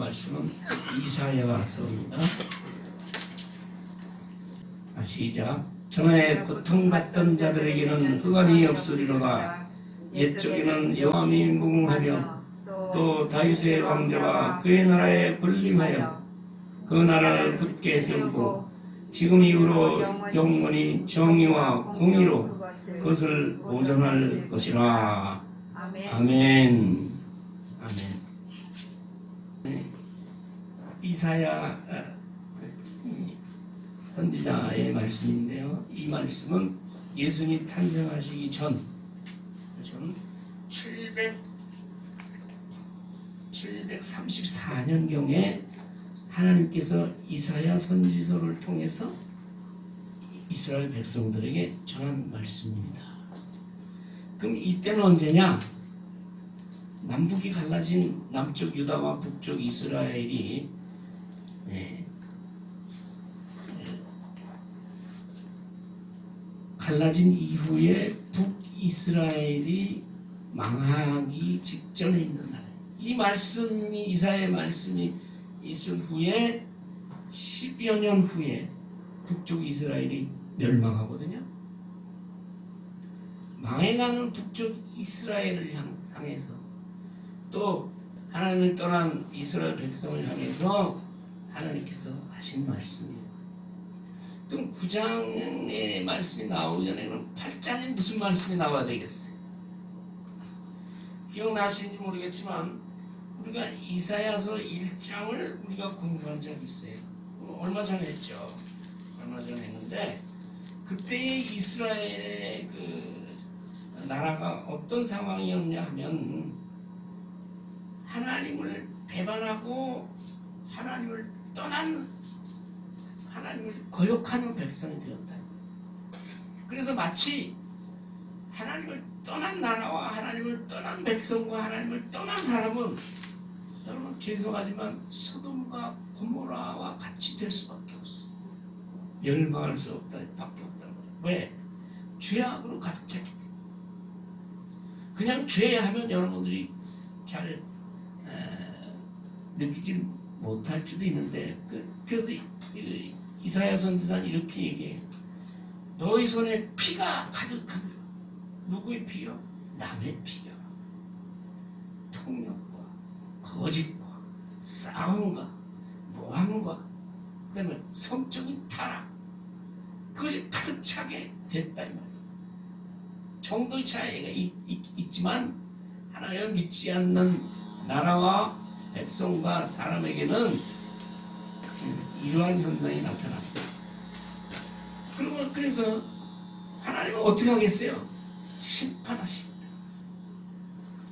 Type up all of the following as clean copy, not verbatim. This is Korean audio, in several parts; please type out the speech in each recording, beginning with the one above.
말씀은 이사야서입니다. 시작. 전에 고통받던 자들에게는 흑암이 없으리로다. 옛적에는 여호와이 무궁하며 또 다윗의 왕자가 그의 나라에 군림하여 그 나라를 굳게 세우고 지금 이후로 영원히 정의와 공의로 그것을 보존할 것이라. 아멘. 아멘. 이사야 선지자의 말씀인데요. 이 말씀은 예수님이 탄생하시기 전 734년경에 하나님께서 이사야 선지서를 통해서 이스라엘 백성들에게 전한 말씀입니다. 그럼 이때는 언제냐? 남북이 갈라진 남쪽 유다와 북쪽 이스라엘이 갈라진 이후에 북이스라엘이 망하기 직전에 있는 날. 이 말씀이 이사야의 말씀이 있을 후에 10여 년 후에 북쪽 이스라엘이 멸망하거든요. 망해가는 북쪽 이스라엘을 향해서 또 하나님을 떠난 이스라엘 백성을 향해서 하나님께서 하신 말씀이에요. 그럼 9장의 말씀이 나오기 전에 그럼 8장에 무슨 말씀이 나와야 되겠어요? 기억나시는지 모르겠지만 우리가 이사야서 1장을 우리가 공부한 적이 있어요. 얼마 전에 했죠. 얼마 전에 했는데 그때의 이스라엘의 그 나라가 어떤 상황이었냐 하면 하나님을 배반하고 하나님을 떠난 하나님을 거역하는 백성이 되었다. 그래서 마치 하나님을 떠난 나라와 하나님을 떠난 백성과 하나님을 떠난 사람은 여러분 죄송하지만 소돔과 고모라와 같이 될 수밖에 없어. 멸망할 수 없다 밖에 없다는 거예요. 왜? 죄악으로 가득 찼기 때문에. 그냥 죄하면 여러분들이 잘 느끼지 못할 수도 있는데 그래서 이사야 선지자는 이렇게 얘기해요. 너희 손에 피가 가득하며. 누구의 피요? 남의 피요. 폭력과 거짓과 싸움과 모함과 그 다음에 성적인 타락, 그것이 가득 차게 됐다 이 말이에요. 정도의 차이가 있지만 하나님을 믿지 않는 나라와 백성과 사람에게는 이러한 현상이 나타났습니다. 그래서 하나님은 어떻게 하겠어요? 심판하십니다.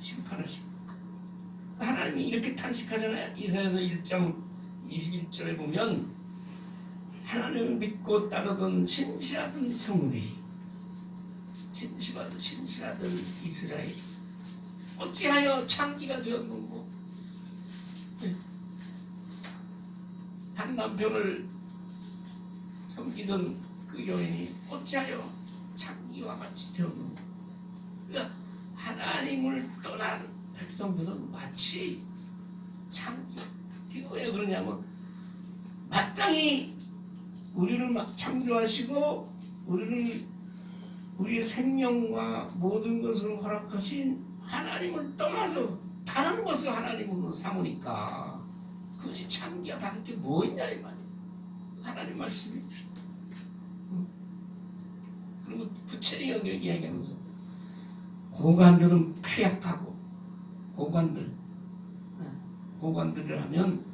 심판하십니다. 하나님이 이렇게 탄식하잖아요. 이사야서 1장 21절에 보면 하나님을 믿고 따르던 신실하던 성리, 신실하던 이스라엘 어찌하여 창기가 되었는고. 한 남편을 섬기던 그 여인이 어찌하여 창기와 같이 되었는고. 그러니까 하나님을 떠난 백성들은 마치 창기. 이거 왜 그러냐면 마땅히 우리를 창조하시고 우리를 우리의 생명과 모든 것을 허락하신 하나님을 떠나서 다른 것을 하나님으로 삼으니까 그것이 창기가 다른 게 뭐 있냐 이 말이에요. 하나님 말씀이. 그리고 부채리가 이야기하면서 고관들은 폐약하고 고관들을 하면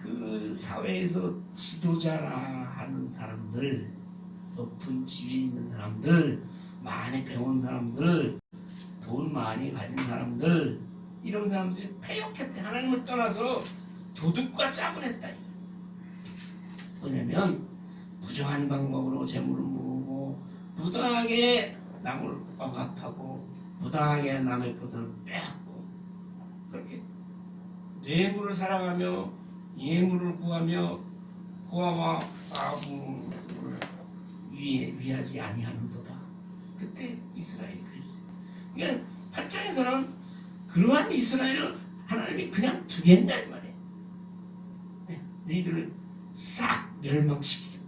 그 사회에서 지도자라 하는 사람들, 높은 지위에 있는 사람들, 많이 배운 사람들, 돈 많이 가진 사람들, 이런 사람들이 폐역했대. 하나님을 떠나서 도둑과 짝을 했다. 뭐냐면 부정한 방법으로 재물을 모으고 부당하게 남을 억압하고 부당하게 남의 것을 빼앗고 그렇게 뇌물을 사랑하며 예물을 구하며 고아와 아부를 위하지 아니하는도다. 그때 이스라엘이 그랬어요. 그러니까 8장에서는 그러한 이스라엘을 하나님이 그냥 두겠냐 이 말이에요. 너희들을 싹 멸망시키겠다.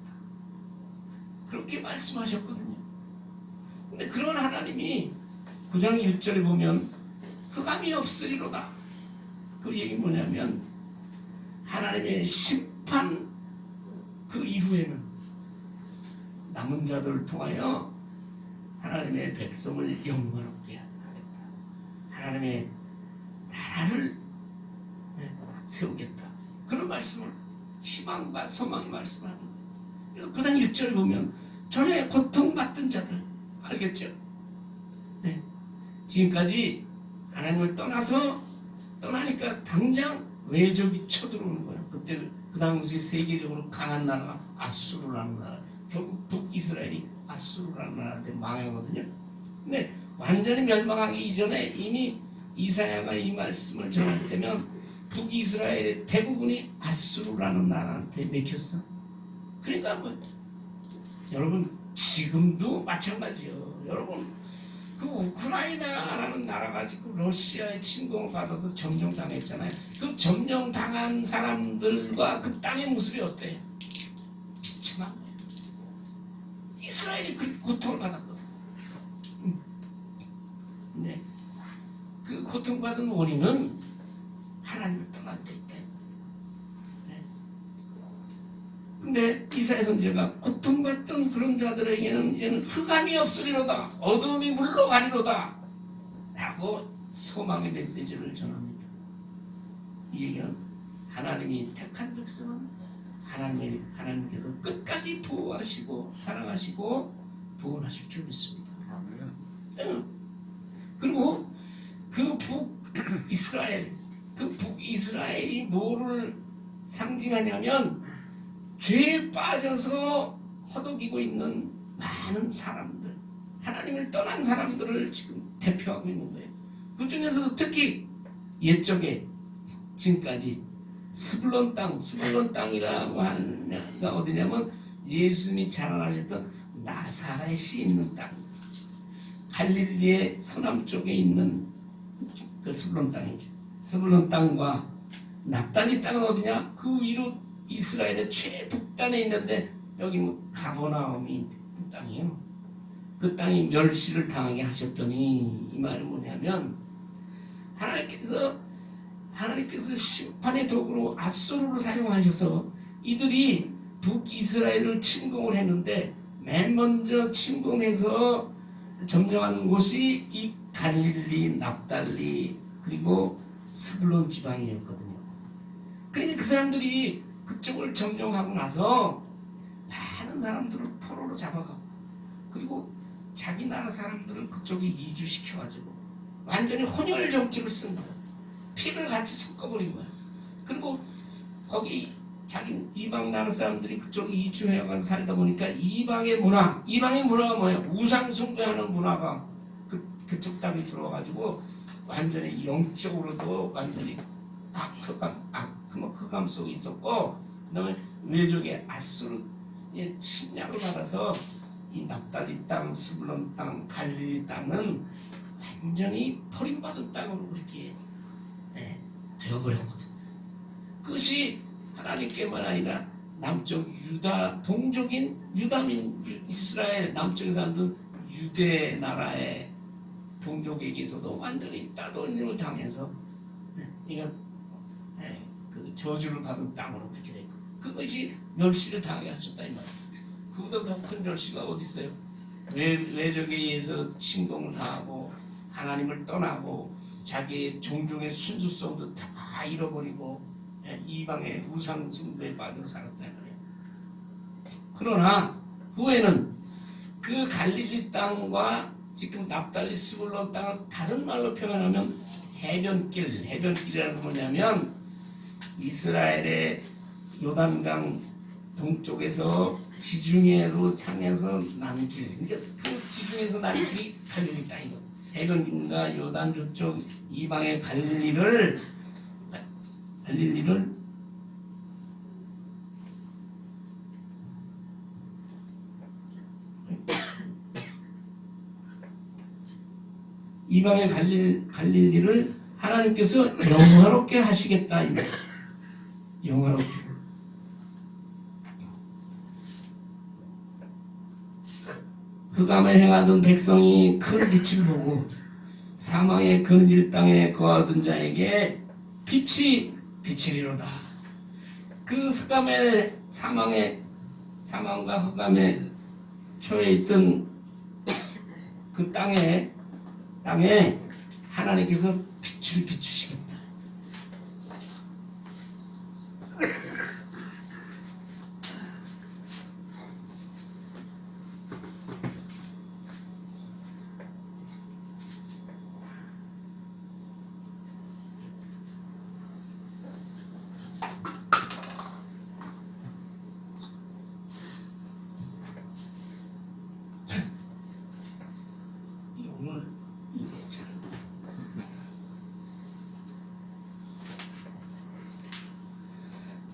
그렇게 말씀하셨거든요. 근데 그런 하나님이 9장 1절에 보면 흑암이 없으리로다. 그 얘기 뭐냐면 하나님의 심판 그 이후에는 남은 자들을 통하여 하나님의 백성을 영광롭게 하겠다. 하나님의 나라를 세우겠다. 그런 말씀을 희망과 소망의 말씀을 하는 거예요. 그래서 9장 1절에 보면 전에 고통받던 자들 알겠죠? 네. 지금까지 하나님을 떠나니까 당장 외적이 쳐들어오는 거예요. 그때 그 당시 세계적으로 강한 나라가 아수르라는 나라. 결국 북이스라엘이 아수르라는 나라한테 망하거든요. 근데 완전히 멸망하기 이전에 이미 이사야가 이 말씀을 전할 때면 북이스라엘의 대부분이 아수르라는 나라한테 맥혔어. 그러니까 뭐 여러분 지금도 마찬가지요. 여러분 그 우크라이나라는 나라가 지금 러시아의 침공을 받아서 점령당했잖아요. 그 점령당한 사람들과 그 땅의 모습이 어때요? 비참한 거예요. 이스라엘이 그렇게 고통을 받았거든. 근데 그 고통받은 원인은 하나님을 떠난 데 있다. 근데 이사야 선지자가 고통받던 그런 자들에게는 얘는 흑암이 없으리로다. 어둠이 물러가리로다. 라고 소망의 메시지를 전합니다. 이 얘기는 하나님이 택한 백성은 하나님께서 끝까지 보호하시고 사랑하시고 구원하실 줄 믿습니다. 그리고 그 북이스라엘이 뭐를 상징하냐면 죄에 빠져서 허덕이고 있는 많은 사람들, 하나님을 떠난 사람들을 지금 대표하고 있는 거예요. 그 중에서도 특히 옛적에 지금까지 스불론 땅이라고 하는 가 어디냐면 예수님이 자라나셨던 나사렛이 있는 땅, 갈릴리의 서남쪽에 있는 그 스불론 땅이죠. 스불론 땅과 납달리 땅은 어디냐? 그 위로 이스라엘의 최북단에 있는데 여기 뭐 가버나움이 그 땅이에요. 그 땅이 멸시를 당하게 하셨더니 이 말은 뭐냐면 하나님께서 심판의 도구로 아수르를 사용하셔서 이들이 북이스라엘을 침공을 했는데 맨 먼저 침공해서 점령한 곳이 이 갈릴리, 납달리 그리고 스불론 지방이었거든요. 그러니까 그 사람들이 그쪽을 점령하고 나서 많은 사람들을 포로로 잡아가고 그리고 자기 나라 사람들을 그쪽에 이주시켜가지고 완전히 혼혈 정책을 쓴 거야. 피를 같이 섞어버린 거야. 그리고 거기 자기 이방 나라 사람들이 그쪽에 이주해가서 살다 보니까 이방의 문화가 뭐예요? 우상 숭배하는 문화가 그쪽 땅에 들어와가지고 완전히 영적으로도 완전히 흑암 속에 있었고, 그다음에 외적의 아수르의 침략을 받아서 이 납달리 땅, 스불론 땅, 갈릴리 땅은 완전히 버림받은 땅으로 그렇게 되어버렸거든요. 그것이 하나님께만 아니라 남쪽 유다 동족인 유다민 이스라엘 남쪽에 사는 유대 나라의 동족에게서도 완전히 따돌림을 당해서 이건 그 저주를 받은 땅으로 그렇게 됐고, 그것이 멸시를 당하게 하셨다 이 말이에요. 그보다 더 큰 멸시가 어디 있어요? 외적에 의해서 침공을 당하고 하나님을 떠나고 자기의 종종의 순수성도 다 잃어버리고 이방의 우상 숭배에 빠져 살았다 이 말이에요. 그러나 후에는 그 갈릴리 땅과 지금 납달리 스불론 땅을 다른 말로 표현하면 해변길이라는 건 뭐냐면 이스라엘의 요단강 동쪽에서 지중해로 향해서 난 길, 그러니까 그 지중해에서 난 길이 갈릴리 땅이거든. 해변길과 요단 저쪽 이방의 갈릴리를 이방의 갈릴리를 하나님께서 영화롭게 하시겠다 이 말씀. 영화롭게. 흑암에 행하던 백성이 큰 빛을 보고 사망의 그늘질 땅에 거하던 자에게 빛이 비치리로다. 그 흑암의 사망과 흑암에 처해 있던 그 땅에 하나님께서 빛을 비추시겠다.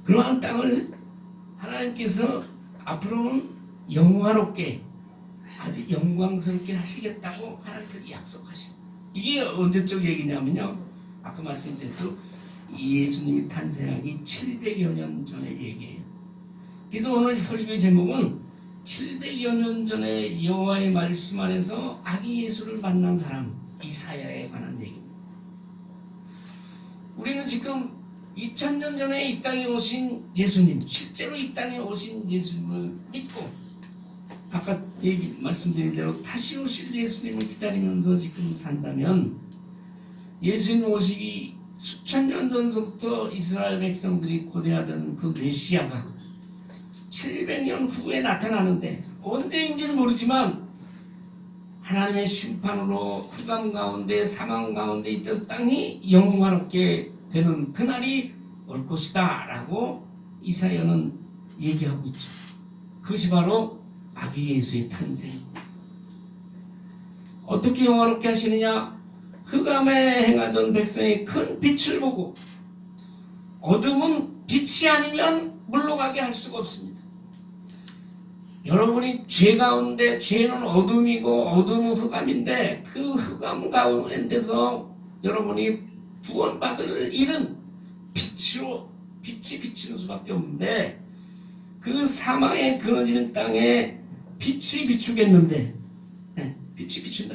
그러한 땅을 하나님께서 앞으로는 영화롭게 아주 영광스럽게 하시겠다고 하나님께서 약속하신. 이게 언제적 얘기냐면요, 아까 말씀드린 대로 예수님이 탄생하기 700여 년 전의 얘기예요. 그래서 오늘 설교의 제목은 700여 년 전에 여호와의 말씀 안에서 아기 예수를 만난 사람 이사야에 관한 얘기입니다. 우리는 지금 2000년 전에 이 땅에 오신 예수님, 실제로 이 땅에 오신 예수님을 믿고 아까 말씀드린 대로 다시 오실 예수님을 기다리면서 지금 산다면, 예수님 오시기 수천 년 전부터 이스라엘 백성들이 고대하던 그 메시아가 700년 후에 나타나는데, 언제인지는 모르지만 하나님의 심판으로 흑암 가운데 사망 가운데 있던 땅이 영화롭게 되는 그날이 올 것이다 라고 이사야는 얘기하고 있죠. 그것이 바로 아기 예수의 탄생. 어떻게 영화롭게 하시느냐? 흑암에 행하던 백성이 큰 빛을 보고, 어둠은 빛이 아니면 물러가게 할 수가 없습니다. 여러분이 죄 가운데, 죄는 어둠이고 어둠은 흑암인데, 그 흑암 가운데서 여러분이 구원받을 일은 빛이 비치는 수밖에 없는데, 그 사망에 그늘지는 땅에 빛이 비추겠는데, 빛이 비춘다.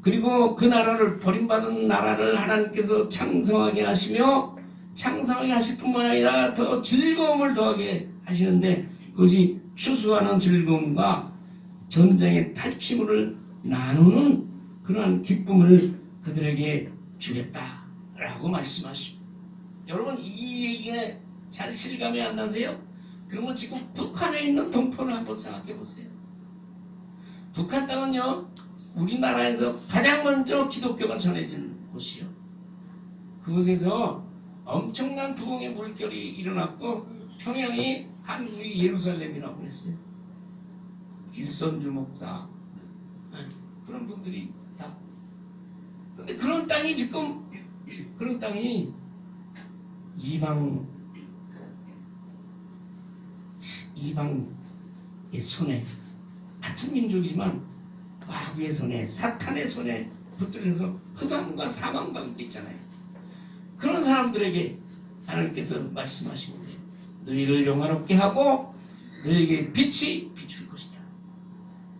그리고 그 나라를, 버림받은 나라를 하나님께서 창성하게 하시며, 창성하게 하실 뿐만 아니라 더 즐거움을 더하게 하시는데, 그것이 추수하는 즐거움과 전쟁의 탈취물을 나누는 그러한 기쁨을 그들에게 주겠다라고 말씀하십니다. 여러분, 이 얘기에 잘 실감이 안 나세요? 그러면 지금 북한에 있는 동포를 한번 생각해 보세요. 북한 땅은요, 우리나라에서 가장 먼저 기독교가 전해진 곳이요. 그곳에서 엄청난 부흥의 물결이 일어났고, 평양이 한국의 예루살렘이라고 했어요. 길선주 목사, 그런 분들이 다. 근데 그런 땅이 지금, 그런 땅이 이방의 손에, 같은 민족이지만 마귀의 손에, 사탄의 손에 붙들려서 흑암과 사망 가운데 있잖아요. 그런 사람들에게 하나님께서 말씀하시는 거예요. 너희를 영화롭게 하고 너희에게 빛이 비출 것이다.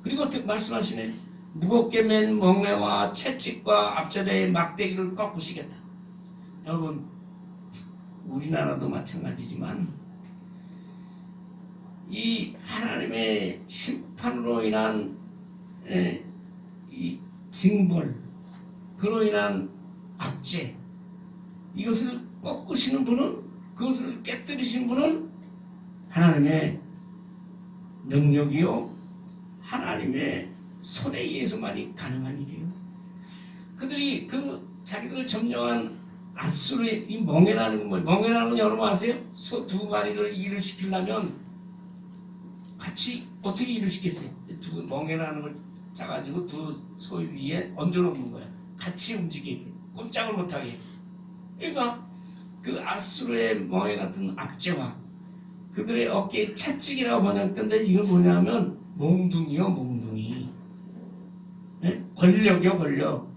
그리고 말씀하시네. 무겁게 맨 멍에와 채찍과 앞자대의 막대기를 꺾으시겠다. 여러분, 우리나라도 마찬가지지만 이 하나님의 심판으로 인한 이 징벌, 그로 인한 악재, 이것을 꺾으시는 분은, 그것을 깨뜨리신 분은 하나님의 능력이요, 하나님의 손에 의해서만이 가능한 일이에요. 그들이 자기들을 점령한 아수르의 이 멍에라는 건, 멍에라는 건 여러분 아세요? 소 두 마리를 일을 시키려면 같이 어떻게 일을 시켰어요? 두 멍에라는 걸 짜가지고 두 소 위에 얹어놓는 거야. 같이 움직이게, 꼼짝을 못하게. 그러니까 그 아수르의 멍에 같은 악재와 그들의 어깨에 채찍이라고 번역된데, 이건 뭐냐면 몽둥이요, 몽둥이. 네? 권력이요, 권력.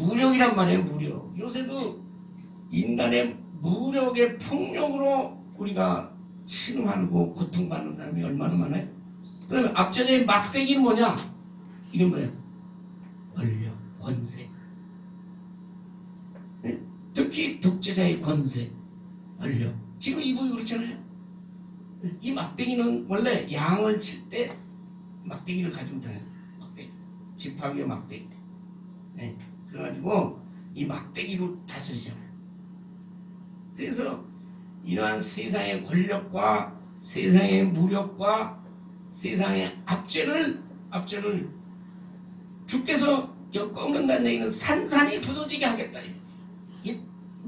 무력이란 말이에요. 무력. 요새도 인간의 무력의 폭력으로 우리가 신음하고 고통받는 사람이 얼마나 많아요. 그 다음에 앞전에 막대기는 뭐냐? 이건 뭐예요? 권력, 권세. 네? 특히 독재자의 권세, 권력. 지금 이분이 그렇잖아요. 이 막대기는 원래 양을 칠 때 막대기를 가지고 다녀요. 막대기. 지팡이의 막대기. 네. 그래가지고 이 막대기로 다스리잖아요. 그래서 이러한 세상의 권력과 세상의 무력과 세상의 압제를 주께서 꺾는다는 얘기는 산산이 부서지게 하겠다. 이게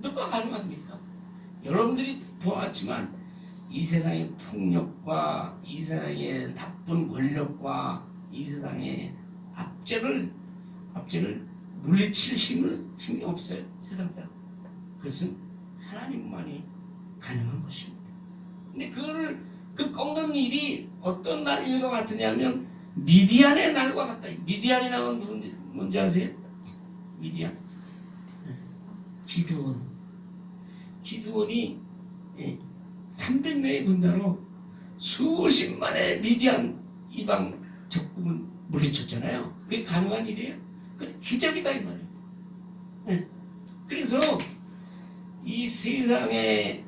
누가 가능합니까? 여러분들이 보았지만 이 세상의 폭력과 이 세상의 나쁜 권력과 이 세상의 압제를 물리칠 힘이 없어요. 세상 사람. 그것은 하나님만이 가능한 것입니다. 근데 그 꺾는 일이 어떤 날일과 같으냐면 미디안의 날과 같다. 미디안이라는 건 뭔지 아세요? 미디안. 기드온이 300명의 군사로 수십만의 미디안 이방 적국을 물리쳤잖아요. 그게 가능한 일이에요? 그게 기적이다 이 말이에요. 그래서 이 세상의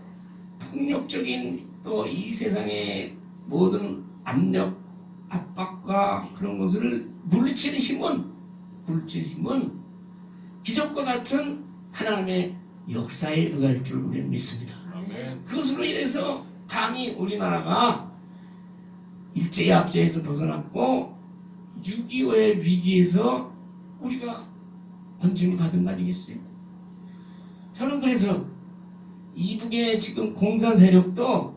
폭력적인 또 이 세상의 모든 압력, 압박과 그런 것을 물리치는 힘은 기적과 같은 하나님의 역사에 의할 줄 우리는 믿습니다. 그것으로 인해서 감히 우리나라가 일제의 압제에서 벗어났고 6.25의 위기에서 우리가 번짐을 받은 날이겠어요. 저는 그래서 이북의 지금 공산 세력도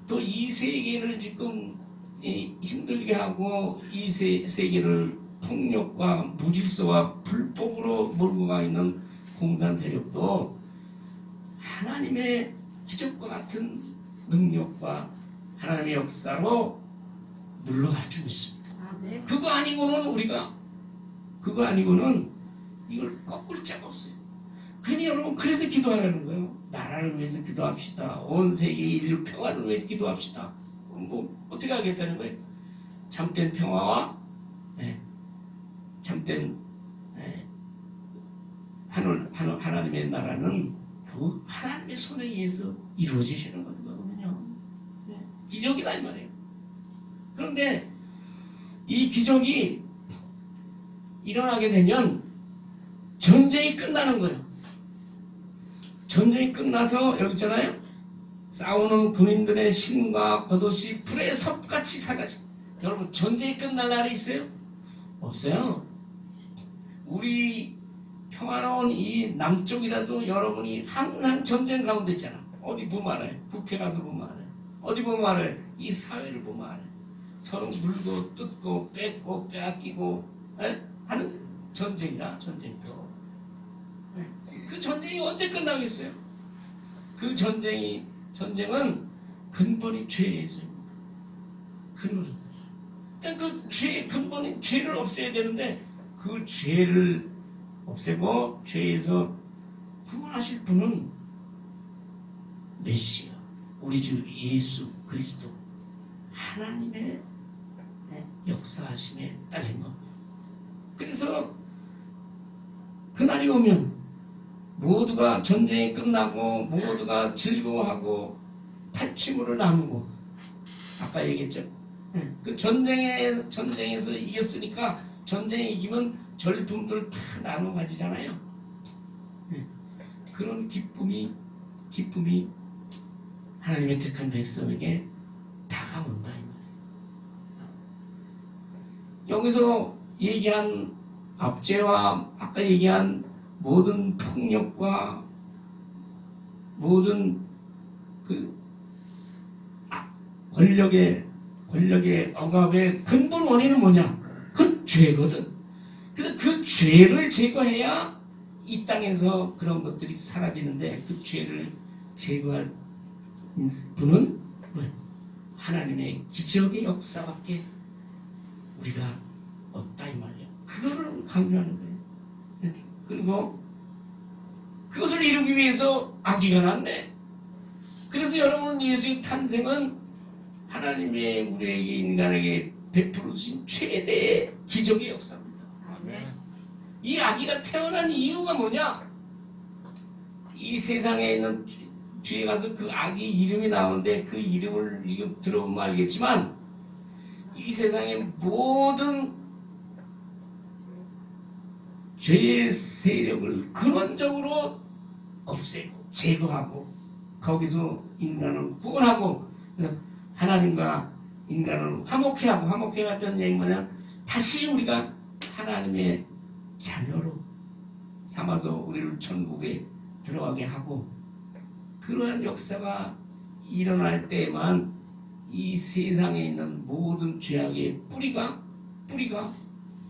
또 이 세계를 지금 힘들게 하고 이 세계를 폭력과 무질서와 불법으로 몰고 가 있는 공산 세력도 하나님의 기적과 같은 능력과 하나님의 역사로 물러갈 줄 믿습니다. 그거 아니고는 이걸 꺾을 자가 없어요. 그러니 여러분 그래서 기도하라는 거예요. 나라를 위해서 기도합시다. 온 세계 인류 평화를 위해서 기도합시다. 뭐 어떻게 하겠다는 거예요? 참된 평화와 참된 하나님의 나라는 그 하나님의 손에 의해서 이루어지시는 거거든요. 기적이다 이 말이에요. 그런데 이 기적이 일어나게 되면 전쟁이 끝나는 거예요. 전쟁이 끝나서 여기 있잖아요. 싸우는 군인들의 신과 겉옷이 불에 섭같이 사라진. 여러분 전쟁이 끝날 날이 있어요? 없어요. 우리 평화로운 이 남쪽이라도 여러분이 항상 전쟁 가운데 있잖아. 어디 보면 알아요. 국회 가서 보면 알아요. 어디 보면 알아요. 이 사회를 보면 알아요. 서로 물고 뜯고 뺏고 빼앗기고 하는 전쟁이라 전쟁터. 그 전쟁이 언제 끝나겠어요? 그 전쟁은 근본이 죄에서입니다. 근본이. 그러니까 그 죄의 근본인 죄를 없애야 되는데 그 죄를 없애고 죄에서 구원하실 분은 메시아, 우리 주 예수 그리스도 하나님의 역사하심에 딸린 겁니다. 그래서 그날이 오면 모두가 전쟁이 끝나고 모두가 즐거워하고 탈취물을 나누고 아까 얘기했죠. 그 전쟁에서 이겼으니까 전쟁에 이기면 전리품들 다 나눠 가지잖아요. 그런 기쁨이 하나님의 택한 백성에게 다가온다 이 말이에요. 여기서 얘기한 압제와 아까 얘기한 모든 폭력과 모든 그 권력의 억압의 근본 원인은 뭐냐? 그 죄거든. 그래서 그 죄를 제거해야 이 땅에서 그런 것들이 사라지는데 그 죄를 제거할 분은 하나님의 기적의 역사밖에 우리가 없다 이 말이에요. 그거를 강조하는 거예요. 그리고 그것을 이루기 위해서 아기가 났네. 그래서 여러분, 예수의 탄생은 하나님의 우리에게, 인간에게 베풀어 주신 최대의 기적의 역사입니다. 이 아기가 태어난 이유가 뭐냐? 이 세상에 있는, 뒤에 가서 그 아기 이름이 나오는데 그 이름을 들어보면 알겠지만, 이 세상의 모든 죄의 세력을 근원적으로 없애고 제거하고 거기서 인간을 구원하고 하나님과 인간을 화목해 하고, 화목해 갔다는 얘기 뭐냐? 다시 우리가 하나님의 자녀로 삼아서 우리를 천국에 들어가게 하고, 그러한 역사가 일어날 때에만 이 세상에 있는 모든 죄악의 뿌리가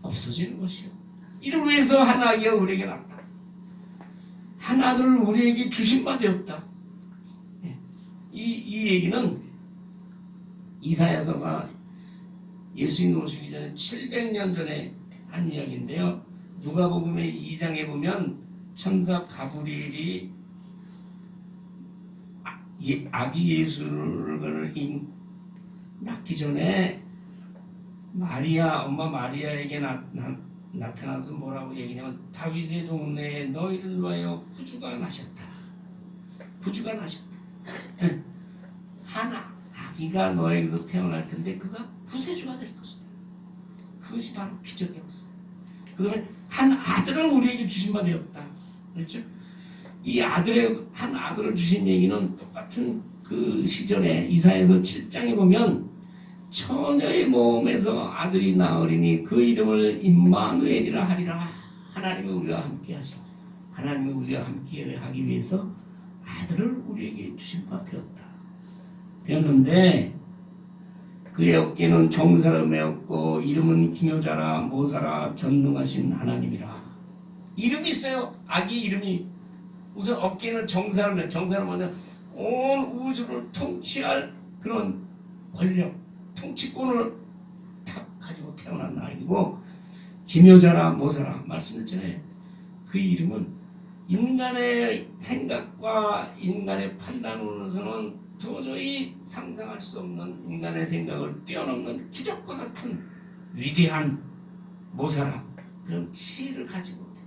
없어지는 것이요. 이를 위해서 한 아기가 우리에게 났다. 한 아들을 우리에게 주신 바 되었다. 이 얘기는 이사야서가 예수님 오시기 전에 700년 전에 한 이야기인데요. 누가복음의 2장에 보면 천사 가브리엘이 아기 예수를 낳기 전에 엄마 마리아에게 나타나서 뭐라고 얘기냐면, 다윗의 동네에 너희를 위하여 구주가 나셨다. 구주가 나셨다. 하나 아기가 너에게서 태어날 텐데 그가 구세주가 될 것이다. 그것이 바로 기적의 역사. 그 다음에 한 아들을 우리에게 주신 바 되었다. 그렇죠? 이 한 아들을 주신 얘기는 똑같은 그 시절에 이사야서 7장에 보면, 처녀의 몸에서 아들이 나으리니 그 이름을 임마누엘이라 하리라. 하나님이 우리와 함께 하시고, 하나님이 우리와 함께 하기 위해서 아들을 우리에게 주신 바 되었는데, 그의 어깨는 정사람이었고 이름은 기묘자라 모사라 전능하신 하나님이라. 이름이 있어요. 아기 이름이. 우선 어깨는 정사람이에요. 정사람은 온 우주를 통치할 그런 권력, 통치권을 탁 가지고 태어난 아이고, 기묘자라 모사라 말씀드렸잖아요. 그 이름은 인간의 생각과 인간의 판단으로서는 도저히 상상할 수 없는, 인간의 생각을 뛰어넘는 기적과 같은 위대한 모사라, 그런 지혜를 가지고 있다.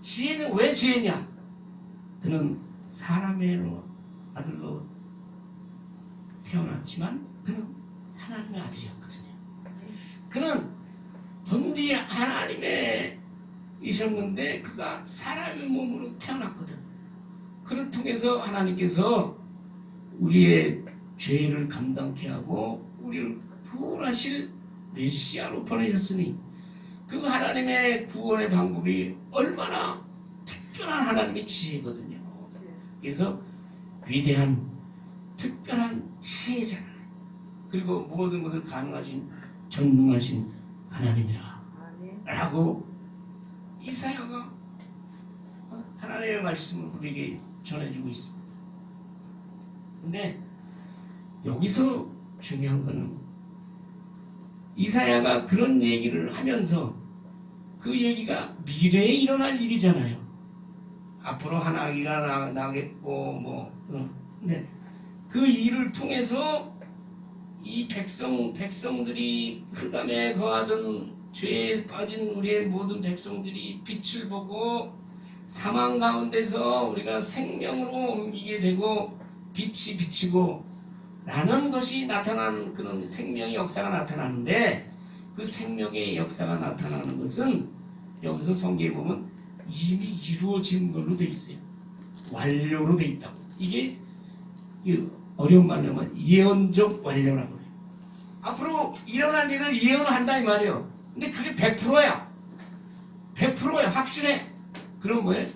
지혜는 왜 지혜냐? 그는 사람의 아들로 태어났지만 그는 하나님의 아들이었거든요. 그는 본디 하나님의 이셨는데 그가 사람의 몸으로 태어났거든. 그를 통해서 하나님께서 우리의 죄를 감당케 하고 우리를 구원하실 메시아로 보내셨으니, 그 하나님의 구원의 방법이 얼마나 특별한 하나님의 지혜거든요. 그래서 위대한 특별한 지혜잖아요. 그리고 모든 것을 가능하신 전능하신 하나님이라 라고 이사야가 하나님의 말씀을 우리에게 전해주고 있습니다. 근데 여기서 중요한 것은 이사야가 그런 얘기를 하면서 그 얘기가 미래에 일어날 일이잖아요. 앞으로 한 아기가 나겠고 근데 그 일을 통해서 이 백성들이 흑암에 거하던 죄에 빠진 우리의 모든 백성들이 빛을 보고 사망 가운데서 우리가 생명으로 옮기게 되고 빛이 비치고 라는 것이 나타나는, 그런 생명의 역사가 나타나는데, 그 생명의 역사가 나타나는 것은 여기서 성경에 보면 이미 이루어진 걸로 돼 있어요. 완료로 돼 있다고. 이게 어려운 말로 하면 예언적 완료라고 해요. 앞으로 일어날 일을 예언을 한다 이 말이에요. 근데 그게 100%야. 100%야. 확실해. 그럼 뭐예요?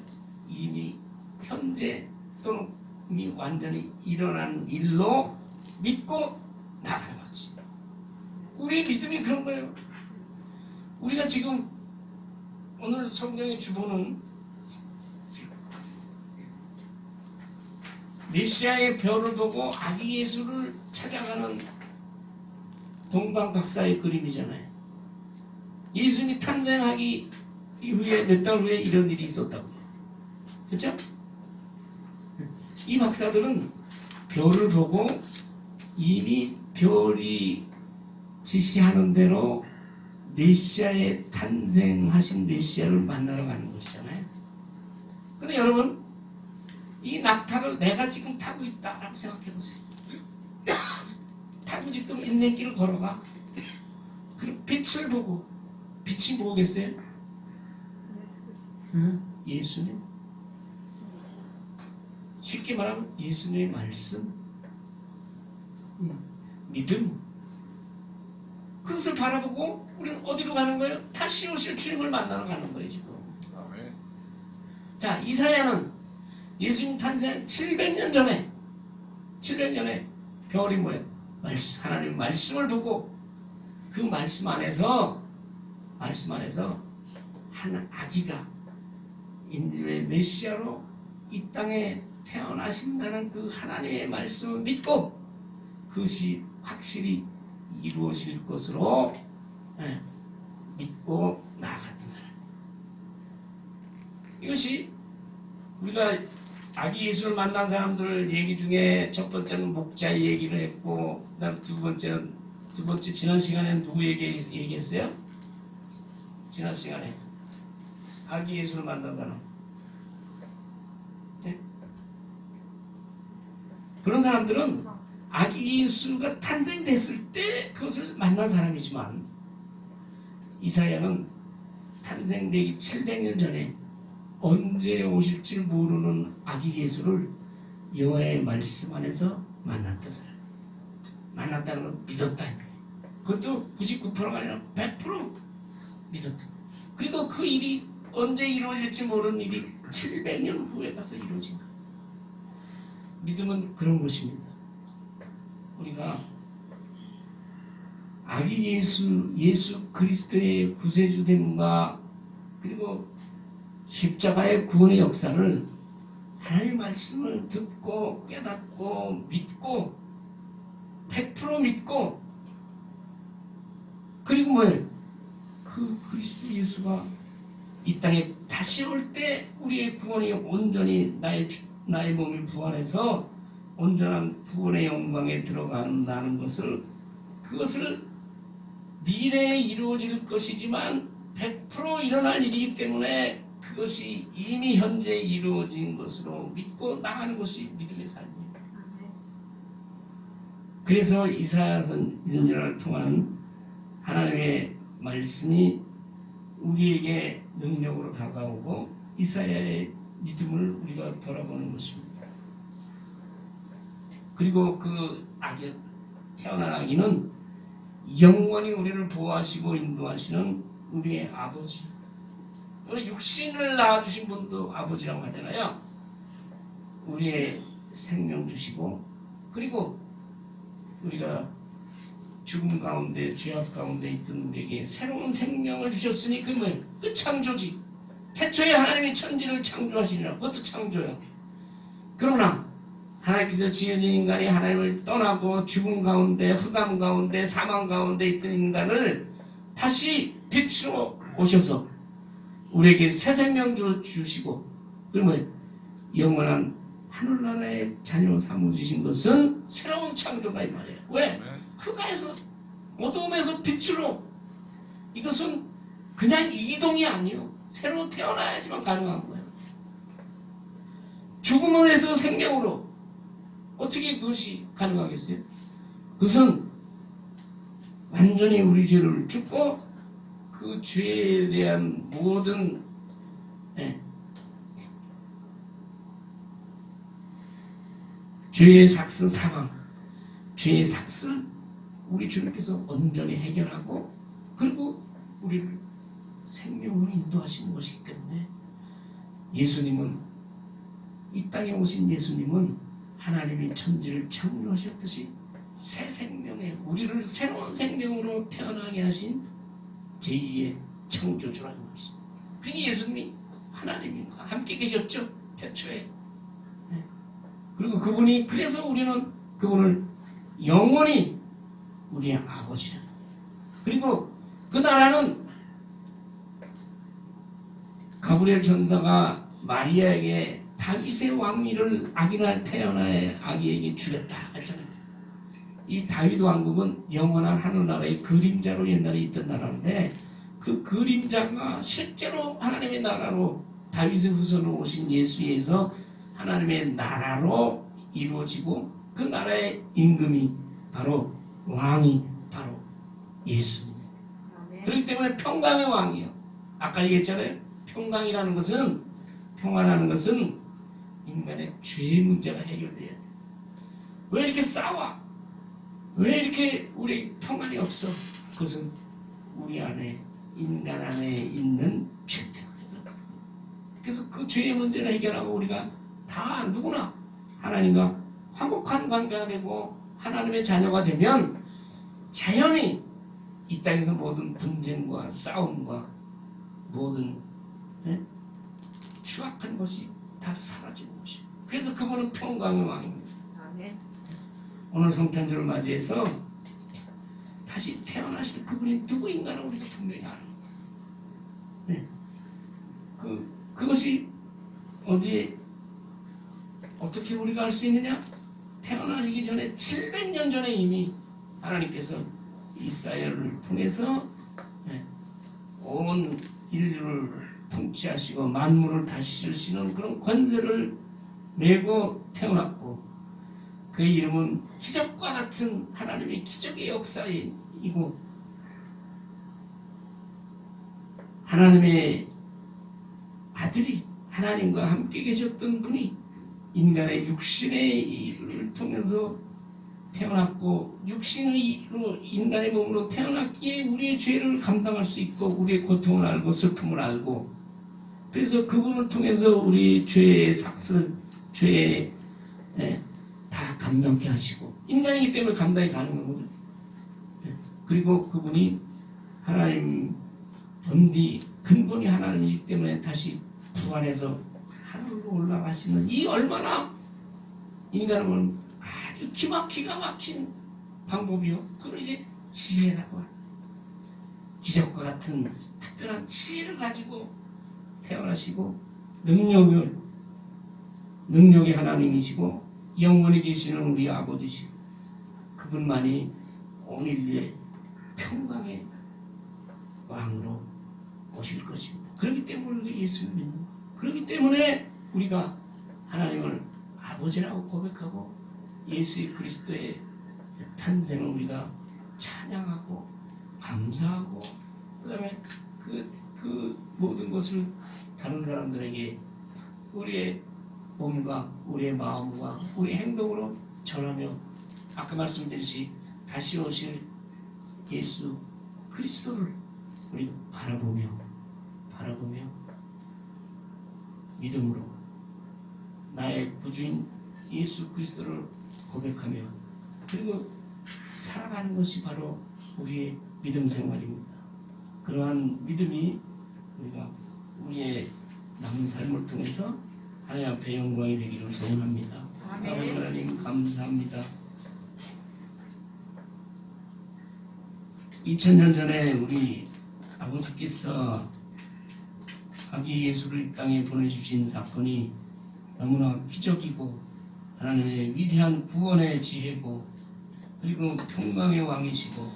이미 현재 또는 이미 완전히 일어난 일로 믿고 나가는 거지. 우리의 믿음이 그런 거예요. 우리가 지금 오늘 성경의 주보는 메시아의 별을 보고 아기 예수를 찾아가는 동방 박사의 그림이잖아요. 예수님이 탄생하기 이후에 몇 달 후에 이런 일이 있었다고요. 그렇죠? 이 박사들은 별을 보고 이미 별이 지시하는 대로 메시아의 탄생하신 메시아를 만나러 가는 것이잖아요. 근데 여러분, 이 낙타를 내가 지금 타고 있다라고 생각해 보세요. 타고 지금 인생길을 걸어가. 그리고 빛을 보고, 빛이 뭐겠어요? 예수님. 쉽게 말하면 예수님의 말씀, 믿음. 그것을 바라보고 우리는 어디로 가는 거예요? 다시 오실 주님을 만나러 가는 거예요, 지금. 아멘. 자, 이사야는 예수님 탄생 700년 전에 별이 뭐예요? 하나님 말씀을 보고 그 말씀 안에서 한 아기가 인류의 메시아로 이 땅에 태어나신다는 그 하나님의 말씀을 믿고 그것이 확실히 이루어질 것으로 믿고 나아갔던 사람. 이것이 우리가 아기 예수를 만난 사람들 얘기 중에 첫 번째는 목자 얘기를 했고, 그다음 두 번째 지난 시간에는 누구 얘기했어요? 지난 시간에 아기 예수를 만난 사람. 네? 그런 사람들은 아기 예수가 탄생됐을 때 그것을 만난 사람이지만 이사야는 탄생되기 700년 전에 언제 오실지 모르는 아기 예수를 여호와의 말씀 안에서 만났던 사람. 만났다는 건 믿었다는 거예요. 그것도 99%가 아니라 100% 믿었다. 그리고 그 일이 언제 이루어질지 모르는 일이 700년 후에 가서 이루어진 거예요. 믿음은 그런 것입니다. 우리가 아기 예수 그리스도의 구세주됨과 그리고 십자가의 구원의 역사를 하나님의 말씀을 듣고 깨닫고 믿고 100% 믿고 그리고 뭐예요? 그 그리스도 예수가 이 땅에 다시 올 때 우리의 구원이 온전히 나의 몸이 부활해서 온전한 구원의 영광에 들어간다는 것을 그것을 미래에 이루어질 것이지만 100% 일어날 일이기 때문에 그것이 이미 현재 이루어진 것으로 믿고 나가는 것이 믿음의 삶이에요. 그래서 이사야 선지자를 통한 하나님의 말씀이 우리에게 능력으로 다가오고 이사야의 믿음을 우리가 돌아보는 것입니다. 그리고 그 아기, 태어난 아기는 영원히 우리를 보호하시고 인도하시는 우리의 아버지. 우리 육신을 낳아주신 분도 아버지라고 하잖아요. 우리의 생명 주시고 그리고 우리가 죽음 가운데 죄악 가운데 있던 우리에게 새로운 생명을 주셨으니 그 뭐예요? 그 창조지. 태초에 하나님이 천지를 창조하시니라. 그것도 창조야. 그러나 하나님께서 지어진 인간이 하나님을 떠나고 죽음 가운데 흑암 가운데 사망 가운데 있던 인간을 다시 빛으로 오셔서 우리에게 새 생명 주시고 그러면 영원한 하늘나라의 자녀 삼으신 것은 새로운 창조다 이 말이에요. 왜? 흑암에서 어두움에서 빛으로. 이것은 그냥 이동이 아니에요. 새로 태어나야지만 가능한 거예요. 죽음에서 생명으로 어떻게 그것이 가능하겠어요? 그것은 완전히 우리 죄를 줍고 그 죄에 대한 모든 죄의 삭스 사망, 죄의 삭스 우리 주님께서 온전히 해결하고 그리고 우리를 생명으로 인도하시는 것이기 때문에 예수님은 이 땅에 오신 예수님은 하나님이 천지를 창조하셨듯이 새 생명에 우리를 새로운 생명으로 태어나게 하신 제2의 창조주라는 것입니다. 그러니 예수님이 하나님과 함께 계셨죠. 태초에. 그리고 그분이 그래서 우리는 그분을 영원히 우리의 아버지라. 그리고 그 나라는 가브리엘 전사가 마리아에게 다 다윗의 왕위를 아기날 태어나의 아기에게 주겠다 했잖아요. 이 다윗 왕국은 영원한 하늘나라의 그림자로 옛날에 있던 나라인데 그 그림자가 실제로 하나님의 나라로 다윗의 후손으로 오신 예수에서 하나님의 나라로 이루어지고 그 나라의 임금이 바로 왕이 바로 예수님입니다. 그렇기 때문에 평강의 왕이요. 아까 얘기했잖아요. 평강이라는 것은 평화라는 것은 인간의 죄의 문제가 해결돼야 돼. 왜 이렇게 싸워? 왜 이렇게 우리 평안이 없어? 그것은 우리 안에 인간 안에 있는 죄 때문에 그렇거든요. 그래서 그 죄의 문제를 해결하고 우리가 다 누구나 하나님과 화목한 관계가 되고 하나님의 자녀가 되면 자연히 이 땅에서 모든 분쟁과 싸움과 모든 추악한 것이 다 사라지는 것이에요. 그래서 그분은 평강의 왕입니다. 아멘. 오늘 성탄절을 맞이해서 다시 태어나실 그분이 누구인가를 우리가 분명히 알아요. 그것이 어떻게 우리가 알 수 있느냐? 태어나시기 전에 700년 전에 이미 하나님께서 이사야를 통해서 온 인류를 통치하시고 만물을 다스리시는 그런 권세를 메고 태어났고 그의 이름은 기적과 같은 하나님의 기적의 역사이고 하나님의 아들이 하나님과 함께 계셨던 분이 인간의 육신의 일을 통해서 태어났고 육신으로 인간의 몸으로 태어났기에 우리의 죄를 감당할 수 있고 우리의 고통을 알고 슬픔을 알고 그래서 그분을 통해서 우리 죄의 삭슬 죄에 다 감당케 하시고 인간이기 때문에 감당이 가능한 거죠. 그리고 그분이 하나님 근본이 하나님이기 때문에 다시 부활해서 하늘로 올라가시는 이 얼마나 인간은 아주 기가 막힌 방법이요. 그걸 이제 지혜라고 합니다. 기적과 같은 특별한 지혜를 가지고 태어나시고 능력의 하나님이시고 영원히 계시는 우리 아버지시고 그분만이 온 인류의 평강의 왕으로 오실 것입니다. 그렇기 때문에 우리가 예수를 믿는 거예요. 그렇기 때문에 우리가 하나님을 아버지라고 고백하고 예수 그리스도의 탄생을 우리가 찬양하고 감사하고 그 다음에 그 모든 것을 다른 사람들에게 우리의 몸과 우리의 마음과 우리의 행동으로 전하며 아까 말씀드렸듯이 다시 오실 예수 그리스도를 우리 바라보며 믿음으로 나의 구주인 예수 그리스도를 고백하며 그리고 살아가는 것이 바로 우리의 믿음 생활입니다. 그러한 믿음이 우리가 우리의 남은 삶을 통해서 하나님 앞에 영광이 되기를 소원합니다. 아버지 하나님 감사합니다. 2000년 전에 우리 아버지께서 아기 예수를 이 땅에 보내주신 사건이 너무나 기적이고 하나님의 위대한 구원의 지혜고 그리고 평강의 왕이시고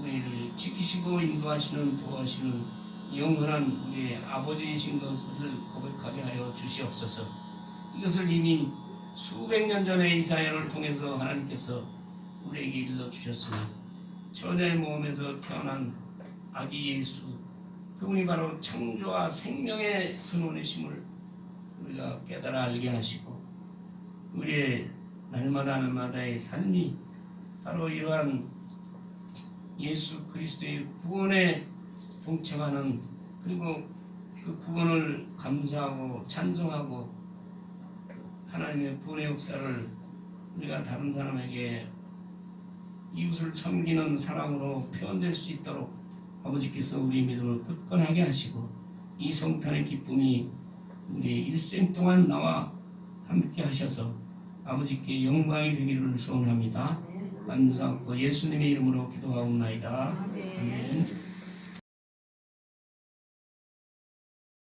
우리를 지키시고 인도하시는 도와시는 영원한 우리의 아버지이신 것을 고백하게 하여 주시옵소서. 이것을 이미 수백 년 전에 이사야를 통해서 하나님께서 우리에게 일러주셨으니 처녀의 몸에서 태어난 아기 예수 그분이 바로 창조와 생명의 근원이심을 우리가 깨달아 알게 하시고 우리의 날마다의 삶이 바로 이러한 예수 그리스도의 구원에 동참하는 그리고 그 구원을 감사하고 찬송하고 하나님의 구원의 역사를 우리가 다른 사람에게 이웃을 섬기는 사랑으로 표현될 수 있도록 아버지께서 우리 믿음을 굳건하게 하시고 이 성탄의 기쁨이 우리 일생 동안 나와 함께 하셔서 아버지께 영광이 되기를 소원합니다. 감사하고 예수님의 이름으로 기도하옵나이다. 아멘.